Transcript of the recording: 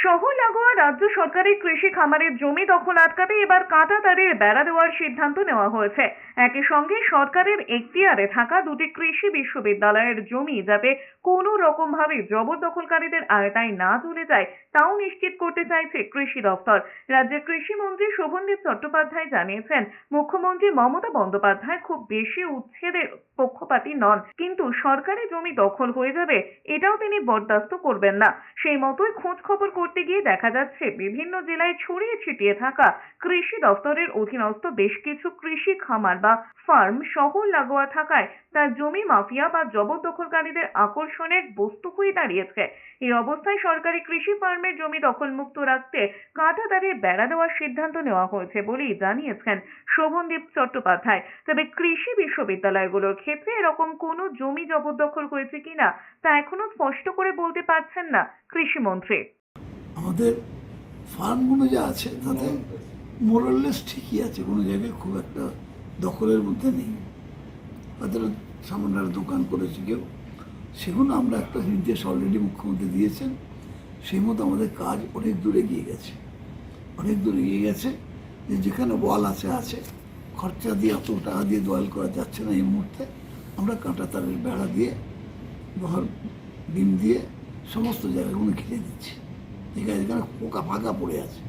শহর লাগোয়া রাজ্য সরকারের কৃষি খামারের জমি দখল আটকাতে এবার কাঁটা তারের বেড়া দেওয়ার সিদ্ধান্ত নেওয়া হয়েছে। একই সঙ্গে সরকারের এখতিয়ারে থাকা দুটি কৃষি বিশ্ববিদ্যালয়ের জমি যাতে কোনো রকম ভাবে জবরদখলকারীদের আওতায় না চলে যায় তাও নিশ্চিত করতে চাইছে কৃষি দপ্তর। রাজ্যের কৃষিমন্ত্রী শোভনদেব চট্টোপাধ্যায় জানিয়েছেন, মুখ্যমন্ত্রী মমতা বন্দ্যোপাধ্যায় খুব বেশি উচ্ছেদের পক্ষপাতী নন, কিন্তু সরকারি জমি দখল হয়ে যাবে এটাও তিনি বরদাস্ত করবেন না। সেই মতোই খোঁজ খবর করতে গিয়ে দেখা যাচ্ছে বিভিন্ন জেলায় ছড়িয়ে ছিটিয়ে থাকা কৃষি দপ্তরের অধীনস্থ বেশ কিছু কৃষি খামার বা ফার্ম শহর লাগোয়া থাকায় তার জমি মাফিয়া বা জবরদখলকারীদের আকর্ষণের বস্তু হয়ে দাঁড়িয়েছে। এই অবস্থায় সরকারি কৃষি ফার্মের জমি দখলমুক্ত রাখতে কাঁটাতারের বেড়া দেওয়ার সিদ্ধান্ত নেওয়া হয়েছে বলেই জানিয়েছেন শোভনদেব চট্টোপাধ্যায়। তবে কৃষি বিশ্ববিদ্যালয়গুলোর ক্ষেত্রে এরকম কোনো জমি জবরদখল হয়েছে কিনা তা এখনো স্পষ্ট করে বলতে পারছেন না কৃষিমন্ত্রী। আমাদের ফার্মগুলো যা আছে তাতে মোরাললেস ঠিকই আছে, কোনো জায়গায় খুব একটা দখলের মধ্যে নেই। হয়তো সামান্য একটা দোকান করেছে কেউ, সেগুলো আমরা একটা নির্দেশ অলরেডি মুখ্যমন্ত্রী দিয়েছেন, সেই মতো আমাদের কাজ অনেক দূর এগিয়ে গেছে, অনেক দূর এগিয়ে গেছে। যে যেখানে ওয়াল আছে খরচা দিয়ে অত টাকা দিয়ে দোয়াল করা যাচ্ছে না এই মুহূর্তে, আমরা কাঁটা তারের বেড়া দিয়ে লোহার ডিম দিয়ে সমস্ত জায়গাগুলো ঘিরে দিচ্ছি। ঠিক আছে, যেখানে পোকা ফাঁকা পড়ে আছে